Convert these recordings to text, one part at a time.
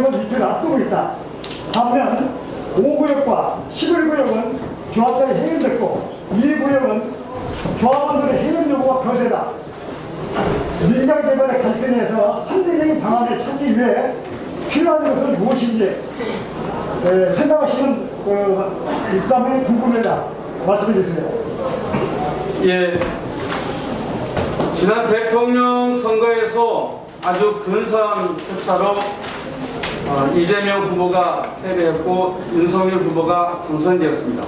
구역은 이틀 앞두고 있다. 반면 5구역과 11구역은 조합장이 해임됐고 2구역은 조합원들의 해임 요구가 거세다. 민간 개발의 관점에서 합리적인 방안을 찾기 위해 필요한 것은 무엇인지 생각하시는 일사람이 궁금합니다. 말씀해 주세요. 예, 지난 대통령 선거에서 아주 근소한 표차로 이재명 후보가 패배했고 윤석열 후보가 당선되었습니다.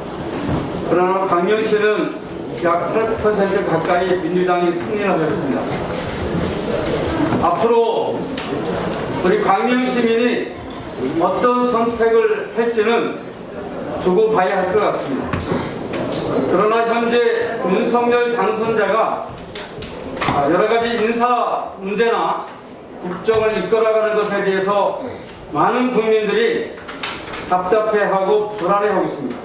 그러나 광명시는 약 8% 가까이 민주당이 승리를 하였습니다. 앞으로 우리 광명 시민이 어떤 선택을 할지는 두고 봐야 할 것 같습니다. 그러나 현재 윤석열 당선자가 여러 가지 인사 문제나 국정을 이끌어가는 것에 대해서 많은 국민들이 답답해하고 불안해하고 있습니다.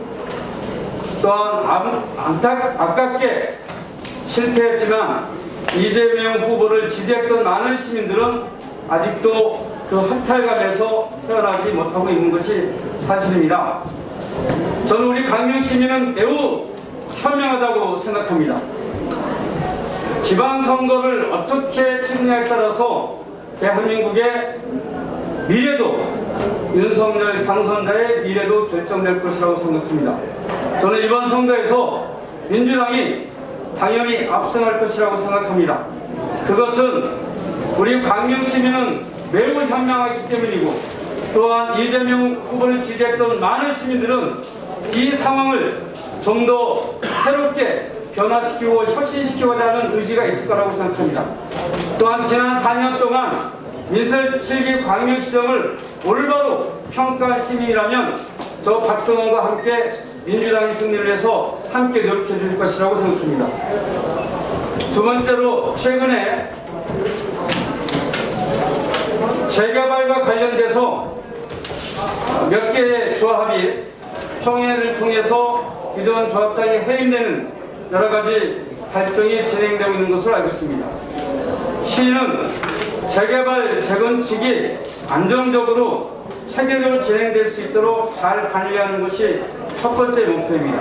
또한 아깝게 실패했지만 이재명 후보를 지지했던 많은 시민들은 아직도 그 허탈감에서 헤어나지 못하고 있는 것이 사실입니다. 저는 우리 광명 시민은 매우 현명하다고 생각합니다. 지방선거를 어떻게 치느냐에 따라서 대한민국의 미래도, 윤석열 당선자의 미래도 결정될 것이라고 생각합니다. 저는 이번 선거에서 민주당이 당연히 압승할 것이라고 생각합니다. 그것은 우리 광명 시민은 매우 현명하기 때문이고, 또한 이재명 후보를 지지했던 많은 시민들은 이 상황을 좀 더 새롭게 변화시키고 혁신시키고자 하는 의지가 있을 거라고 생각합니다. 또한 지난 4년 동안 민설 7기 광명시정을 올바로 평가한 시민이라면 저 박성원과 함께 민주당이 승리를 해서 함께 노력해 줄 것이라고 생각합니다. 두 번째로, 최근에 재개발과 관련돼서 몇 개의 조합이 총회를 통해서 기존 조합장이 해임되는 여러 가지 활동이 진행되고 있는 것으로 알고 있습니다. 시는 재개발, 재건축이 안정적으로 체계적으로 진행될 수 있도록 잘 관리하는 것이 첫 번째 목표입니다.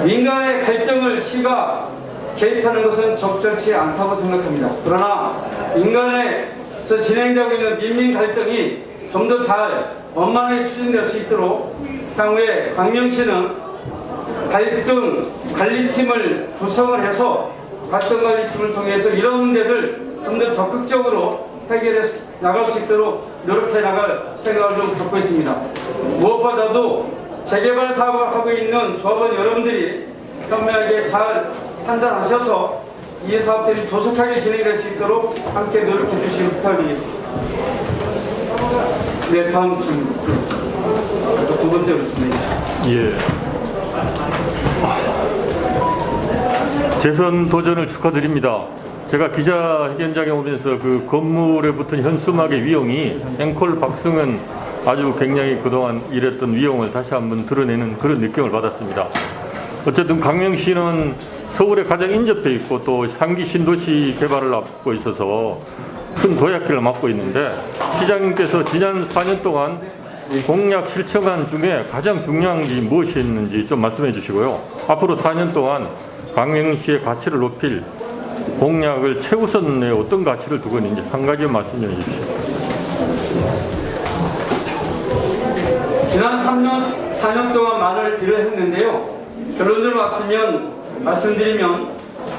민간의 갈등을 시가 개입하는 것은 적절치 않다고 생각합니다. 그러나 민간에서 진행되고 있는 민민 갈등이 좀 더 잘 원만하게 추진될 수 있도록 향후에 광명시는 갈등 관리팀을 구성을 해서 갈등 관리팀을 통해서 이런 문제들 좀 더 적극적으로 해결해 나갈 수 있도록 노력해 나갈 생각을 좀 갖고 있습니다. 무엇보다도 재개발 사업을 하고 있는 조합원 여러분들이 현명하게 잘 판단하셔서 이 사업들이 조속하게 진행될 수 있도록 함께 노력해 주시기 부탁드리겠습니다. 네, 다음 질문. 두 번째로 질문입니다. 예. 재선 도전을 축하드립니다. 제가 기자회견장에 오면서 그 건물에 붙은 현수막의 위용이 앵콜 박승은 아주 굉장히 그동안 일했던 위용을 다시 한번 드러내는 그런 느낌을 받았습니다. 어쨌든 광명시는 서울에 가장 인접해 있고 또 상기 신도시 개발을 앞두고 있어서 큰 도약길을 맡고 있는데, 시장님께서 지난 4년 동안 공약 실천안 중에 가장 중요한 게 무엇이었는지 좀 말씀해 주시고요. 앞으로 4년 동안 광명시의 가치를 높일 공약을 최우선에 어떤 가치를 두고 있는지 한 가지 말씀 좀 해주십시오. 지난 4년 동안 많은 일을 했는데요. 결론을 말씀드리면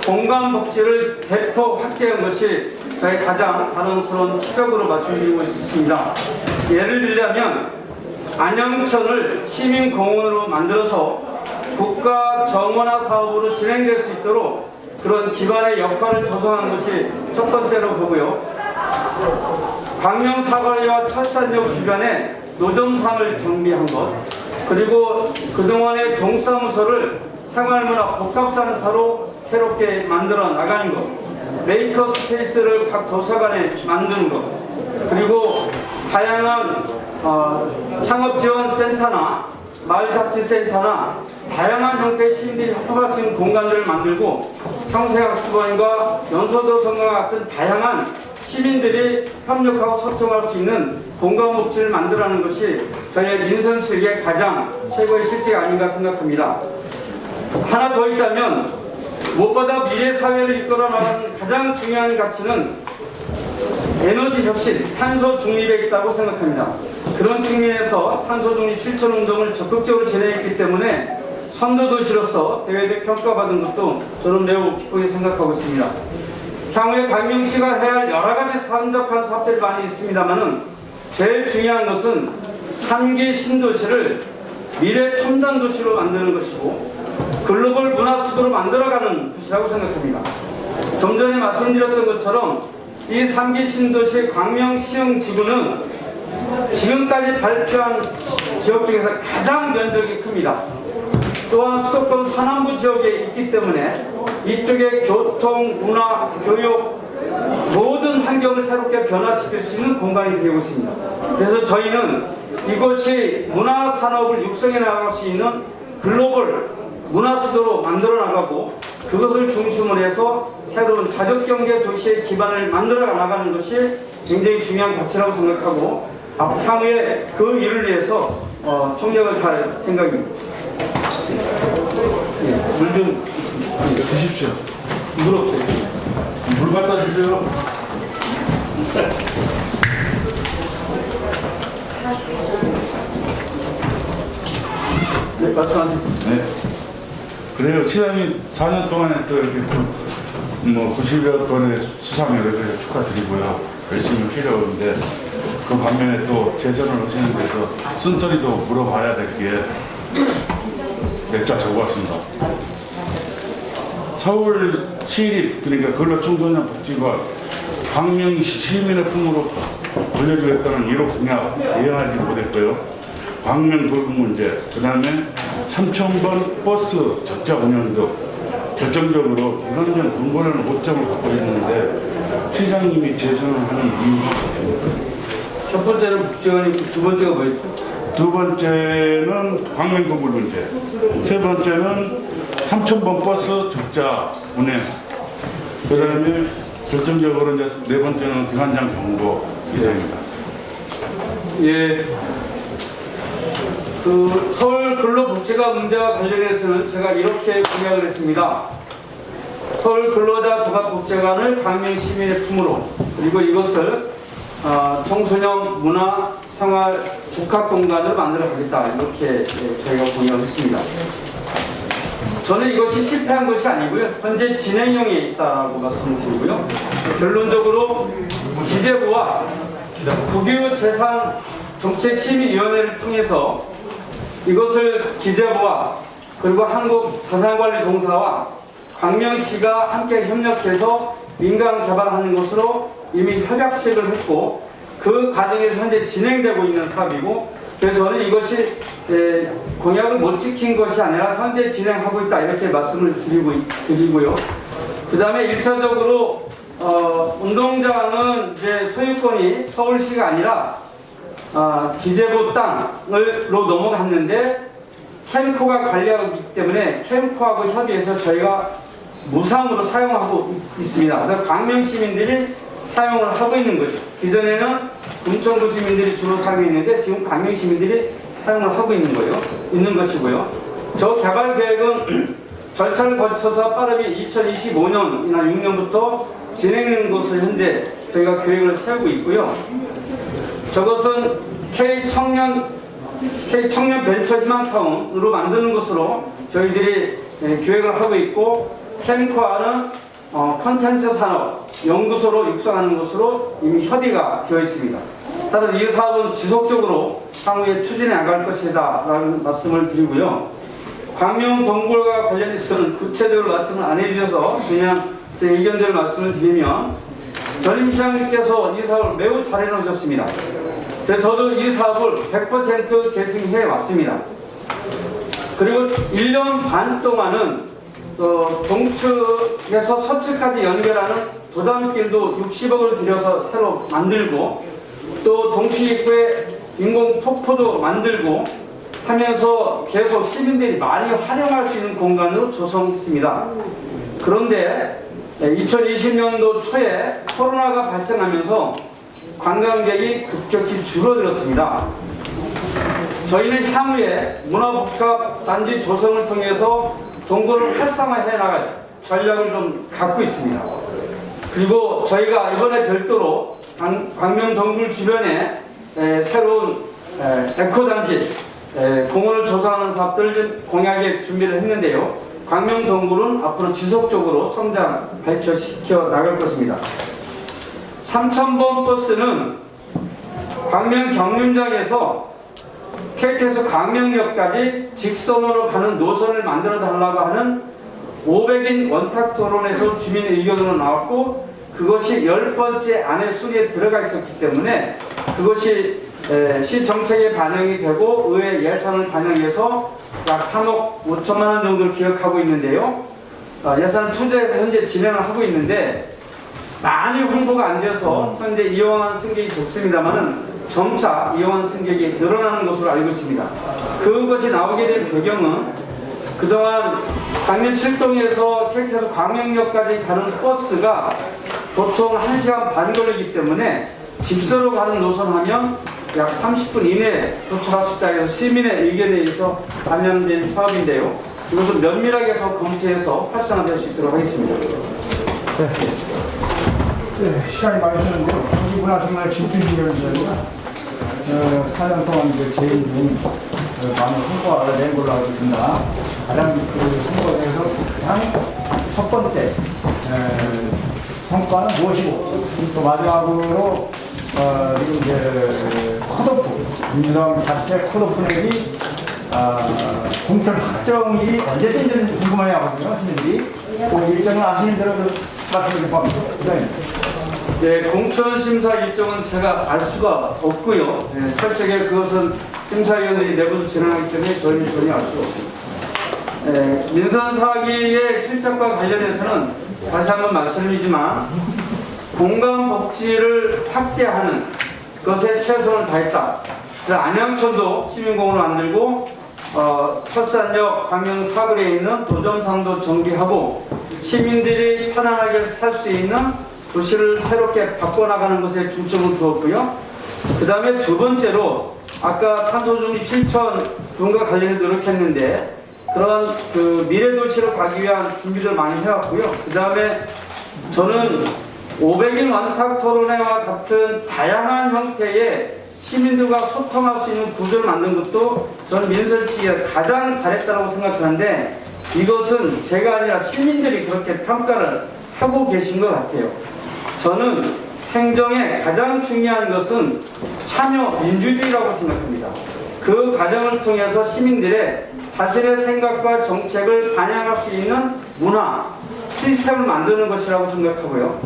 공간복지를 대폭 확대한 것이 저희 가장 자랑스러운 시각으로 말씀드리고 있습니다. 예를 들자면 안영천을 시민공원으로 만들어서 국가 정원화 사업으로 진행될 수 있도록 그런 기관의 역할을 조성하는 것이 첫 번째로 보고요. 광명 사거리와 철산역 주변에 노점상을 정비한 것, 그리고 그동안의 동사무소를 생활문화 복합센터로 새롭게 만들어 나가는 것, 메이커 스페이스를 각 도서관에 만드는 것, 그리고 다양한 창업지원센터나 마을자치센터나 다양한 형태의 시민들이 협업할 수 있는 공간들을 만들고 평생학습원과 연소도 성과 같은 다양한 시민들이 협력하고 소통할 수 있는 공간 복지를 만들어가는 것이 저희의 민선 측의 가장 최고의 실제가 아닌가 생각합니다. 하나 더 있다면 무엇보다 미래 사회를 이끌어 나가는 가장 중요한 가치는 에너지 혁신, 탄소 중립에 있다고 생각합니다. 그런 측면에서 탄소 중립 실천 운동을 적극적으로 진행했기 때문에 선도도시로서 대외적 평가받은 것도 저는 매우 기쁘게 생각하고 있습니다. 향후에 광명시가 해야 할 여러 가지 산적한 사업들이 많이 있습니다만은 제일 중요한 것은 3기 신도시를 미래 첨단 도시로 만드는 것이고 글로벌 문화 수도로 만들어가는 것이라고 생각합니다. 좀 전에 말씀드렸던 것처럼 이 3기 신도시 광명시흥지구는 지금까지 발표한 지역 중에서 가장 면적이 큽니다. 또한 수도권 서남부 지역에 있기 때문에 이쪽에 교통, 문화, 교육 모든 환경을 새롭게 변화시킬 수 있는 공간이 되고 있습니다. 그래서 저희는 이것이 문화산업을 육성해 나갈 수 있는 글로벌 문화수도로 만들어 나가고 그것을 중심으로 해서 새로운 자족경제 도시의 기반을 만들어 나가는 것이 굉장히 중요한 가치라고 생각하고 향후에 그 일을 위해서 총력을 다할 생각입니다. 예, 물 좀 드십시오. 물 없어요. 물 갖다 주세요. 네, 말씀하세요. 네. 그래요. 시장이 4년 동안에 또 이렇게 90여 건의 수상을 축하드리고요. 열심히 필요한데 그 반면에 또 재선을 하시는 데서 쓴소리도 물어봐야 될 게 몇 자 적어왔습니다. 서울시립 그러니까 근로청소년 복지관 광명시 시민의 품으로 돌려주겠다는 1호 공약 이행하지 못했고요. 광명 돌봄 문제, 그 다음에 3,000번 버스 적자 운영 등 결정적으로 기관장 공고라는 오점을 갖고 있는데 시장님이 재선을 하는 이유가 무엇입니까? 첫 번째는 복지관이고 두 번째가 뭐였죠? 두 번째는 광명 건물 문제, 세 번째는 3,000번 버스 적자 운행, 그 다음에 결정적으로 이제 네 번째는 기관장 경고 이사입니다. 예. 그 서울 근로복지가 문제와 관련해서는 제가 이렇게 공약을 했습니다. 서울 근로자 종합복지관을 광명 시민의 품으로 그리고 이것을 청소년 문화 생활 복합 공간으로 만들어 가겠다 이렇게 저희가 공약을 했습니다. 저는 이것이 실패한 것이 아니고요. 현재 진행형에 있다고 말씀을 드리고요. 결론적으로 기재부와 국유재산정책심의위원회를 통해서 이것을 기재부와 그리고 한국자산관리공사와 광명시가 함께 협력해서 민간 개발하는 것으로 이미 협약식을 했고 그 과정에서 현재 진행되고 있는 사업이고 그래서 저는 이것이 공약을 못 지킨 것이 아니라 현재 진행하고 있다 이렇게 말씀을 드리고요. 그 다음에 1차적으로 운동장은 이제 소유권이 서울시가 아니라 기재부 땅으로 넘어갔는데 캠코가 관리하고 있기 때문에 캠코하고 협의해서 저희가 무상으로 사용하고 있습니다. 그래서 광명 시민들이 사용을 하고 있는 거죠. 기존에는 군청구 시민들이 주로 사용했는데 지금 광명 시민들이 사용을 하고 있는 것이고요. 저 개발 계획은 절차를 거쳐서 빠르게 2025년이나 6년부터 진행하는 것을 현재 저희가 계획을 세우고 있고요. 저것은 K청년 벤처희망타운으로 만드는 것으로 저희들이 계획을 하고 있고 캠코아는 컨텐츠 산업 연구소로 육성하는 것으로 이미 협의가 되어 있습니다. 따라서 이 사업은 지속적으로 향후에 추진해 나갈 것이다 라는 말씀을 드리고요. 광명 동굴과 관련해서는 구체적으로 말씀을 안 해주셔서 그냥 제 의견대로 말씀을 드리면 전임시장님께서 이 사업을 매우 잘 해놓으셨습니다. 저도 이 사업을 100% 계승해 왔습니다. 그리고 1년 반 동안은 동측에서 서측까지 연결하는 도담길도 60억을 들여서 새로 만들고 또 동측 입구에 인공 폭포도 만들고 하면서 계속 시민들이 많이 활용할 수 있는 공간으로 조성했습니다. 그런데 2020년도 초에 코로나가 발생하면서 관광객이 급격히 줄어들었습니다. 저희는 향후에 문화복합단지 조성을 통해서 동구를 활성화해 나갈 전략을 좀 갖고 있습니다. 그리고 저희가 이번에 별도로 광명 동굴 주변에 새로운 에코단지 공원을 조성하는 사업들을 좀 공약에 준비를 했는데요. 광명 동굴은 앞으로 지속적으로 성장 발전시켜 나갈 것입니다. 3000번 버스는 광명 경륜장에서 KT에서 광명역까지 직선으로 가는 노선을 만들어 달라고 하는 500인 원탁 토론에서 주민 의견으로 나왔고, 그것이 10번째 안에 순위에 들어가 있었기 때문에 그것이 시 정책에 반영이 되고 의회 예산을 반영해서 약 3억 5천만 원 정도를 기억하고 있는데요. 예산 투자해서 현재 진행을 하고 있는데 많이 홍보가 안 돼서 현재 이용한 승객이 적습니다만은 점차 이용한 승객이 늘어나는 것으로 알고 있습니다. 그것이 나오게 된 배경은 그동안 광명 7동에서 KT에서 광명역까지 가는 버스가 보통 1시간 반 걸리기 때문에 직선으로 가는 노선하면 약 30분 이내에 도착할 수 있다 해서 시민의 의견에 의해서 반영된 사업인데요. 이것은 면밀하게 더 검토해서 활성화될 수 있도록 하겠습니다. 네, 시간이 많이 드는데요. 이분아 정말 집중적이었습니다. 4년 동안 제일 많은 성과를 낸 걸로 알고 있습니다. 가장 성과에서 가장 첫 번째 성과는 무엇이고, 또 마지막으로 이제 컷오프, 민주당 자체 컷오프 내기 공천 확정일이 언제든지 궁금해 하거든요, 시민들이. 그 일정을 아시는 대로 말씀을 좀 합니다. 네, 공천 심사 일정은 제가 알 수가 없고요. 네, 철저하게 그것은 심사위원들이 내부로 진행하기 때문에 저희는 전혀 알 수 없습니다. 민선 사기의 실적과 관련해서는 다시 한번 말씀드리지만 공간복지를 확대하는 것에 최선을 다했다. 그래서 안양천도 시민공원을 만들고 철산역 광명 사거리에 있는 도점상도 정비하고 시민들이 편안하게 살 수 있는 도시를 새롭게 바꿔나가는 것에 중점을 두었고요. 그 다음에 두 번째로 아까 탄소중립 실천 부분과 관련해 노력했는데 그런 미래 도시로 가기 위한 준비를 많이 해왔고요. 그 다음에 저는 500인 완탁 토론회와 같은 다양한 형태의 시민들과 소통할 수 있는 구조를 만든 것도 저는 민설치기가 가장 잘했다고 생각하는데 이것은 제가 아니라 시민들이 그렇게 평가를 하고 계신 것 같아요. 저는 행정의 가장 중요한 것은 참여 민주주의라고 생각합니다. 그 과정을 통해서 시민들의 자신의 생각과 정책을 반영할 수 있는 문화, 시스템을 만드는 것이라고 생각하고요.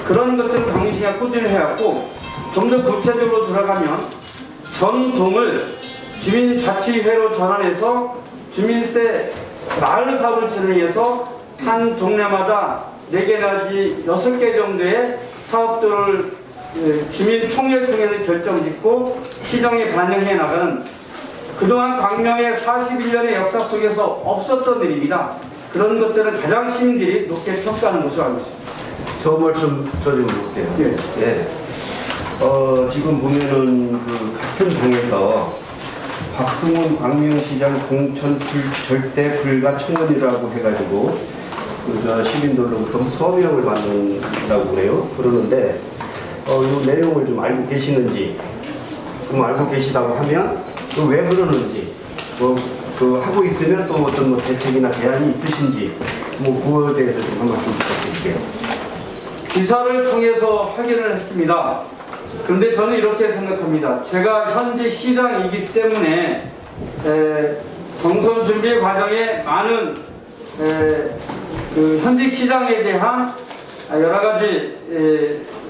그런 것들을 당시에 꾸준히 해왔고, 좀 더 구체적으로 들어가면 전동을 주민자치회로 전환해서 주민세 마을 사업을 진행해서 한 동네마다 4개 내지 6개 정도의 사업들을 주민총회를 통해서 결정짓고 시정에 반영해 나가는 그동안 광명의 41년의 역사 속에서 없었던 일입니다. 그런 것들은 가장 시민들이 높게 평가하는 것으로 알고 있습니다. 저 말씀 저 좀 볼게요. 예. 예. 지금 보면은 같은 동에서 박승훈 광명시장 공천 절대 불가 청원이라고 해가지고 시민들로부터 서명을 받는다고 그래요. 그러는데 이 내용을 좀 알고 계시는지, 좀 알고 계시다고 하면 왜 그러는지, 하고 있으면 또 어떤 대책이나 대안이 있으신지 그거에 대해서 좀 한 말씀 부탁드릴게요. 기사를 통해서 확인을 했습니다. 그런데 저는 이렇게 생각합니다. 제가 현재 시장이기 때문에 경선 준비 과정에 많은 현직 시장에 대한 여러 가지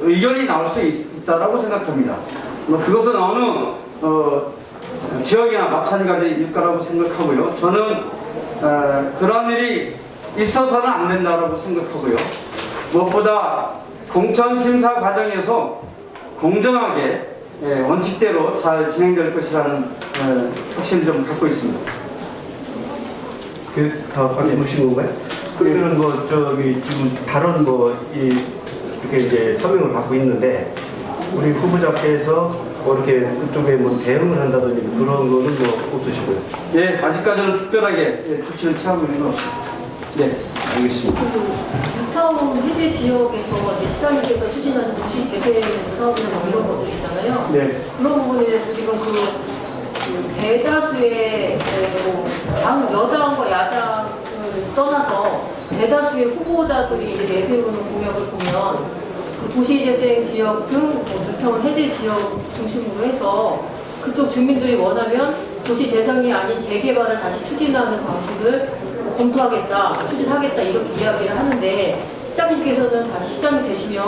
의견이 나올 수 있다고 생각합니다. 그것은 어느 지역이나 마찬가지일 거라고 생각하고요. 저는 그런 일이 있어서는 안 된다고 생각하고요. 무엇보다 공천 심사 과정에서 공정하게 원칙대로 잘 진행될 것이라는 확신을 좀 갖고 있습니다. 다 말씀하신 건가요? 그러면은 뭐 저기 지금 다른 이렇게 이제 서명을 받고 있는데 우리 후보자께서 뭐 이렇게 그쪽에 뭐 대응을 한다든지 그런 거는 뭐 어떠시고요? 예, 아직까지는 특별하게 조치를 취하고 있는 건 없습니다. 네. 알겠습니다. 뉴타운 해제 지역에서 이제 시장님께서 추진하는 도시 재생 사업이나 뭐 이런 것들이 있잖아요. 네. 그런 부분에 대해서 지금 그 대다수의 당 여당과 야당을 떠나서 대다수의 후보자들이 이제 내세우는 공약을 보면 그 도시재생 지역 등 뉴타운 해제 지역 중심으로 해서 그쪽 주민들이 원하면 도시재생이 아닌 재개발을 다시 추진하는 방식을 검토하겠다, 추진하겠다 이렇게 이야기를 하는데 시장님께서는 다시 시장이 되시면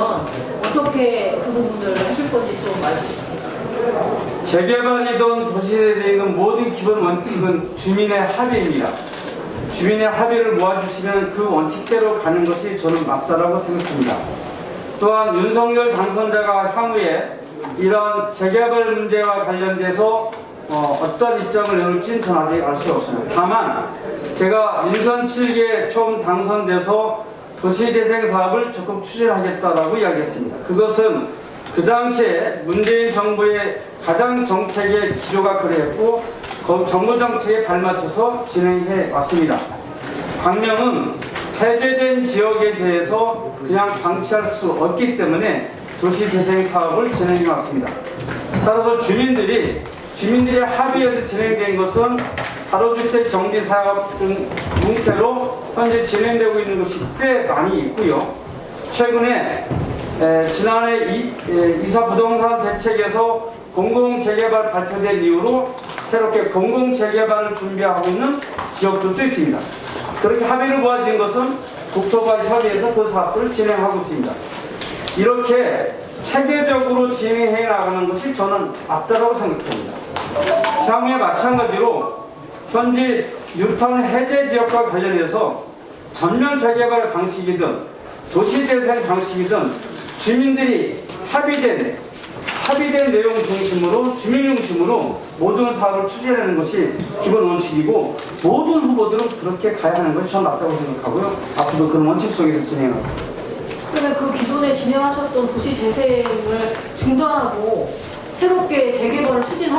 어떻게 그 부분을 하실 건지 좀 알려주시겠어요? 재개발이든 도시재생이든 모든 기본 원칙은 주민의 합의입니다. 주민의 합의를 모아주시면 그 원칙대로 가는 것이 저는 맞다라고 생각합니다. 또한 윤석열 당선자가 향후에 이런 재개발 문제와 관련돼서 어떤 입장을 내놓을지는 저는 아직 알 수 없습니다. 다만 제가 민선 7기에 처음 당선돼서 도시재생 사업을 적극 추진하겠다라고 이야기했습니다. 그것은 그 당시에 문재인 정부의 가장 정책의 기조가 그랬고 정부 정책에 발맞춰서 진행해 왔습니다. 광명은 해제된 지역에 대해서 그냥 방치할 수 없기 때문에 도시재생 사업을 진행해 왔습니다. 따라서 주민들의 합의에서 진행된 것은 다로주택 정비사업 등 형태로 현재 진행되고 있는 것이 꽤 많이 있고요. 최근에 지난해 이사부동산 대책에서 공공재개발 발표된 이후로 새롭게 공공재개발을 준비하고 있는 지역들도 있습니다. 그렇게 합의를 모아진 것은 국토부와 협의해서 그 사업들을 진행하고 있습니다. 이렇게 체계적으로 진행해 나가는 것이 저는 맞다고 생각합니다. 향후에 마찬가지로 현재 뉴타운 해제 지역과 관련해서 전면 재개발 방식이든 도시재생 방식이든 주민들이 합의된 내용 중심으로 주민 중심으로 모든 사업을 추진하는 것이 기본 원칙이고 모든 후보들은 그렇게 가야 하는 것이 저는 맞다고 생각하고요. 앞으로도 그런 원칙 속에서 진행합니다. 그러면 그 기존에 진행하셨던 도시 재생을 중단하고 새롭게 재개발을 추진하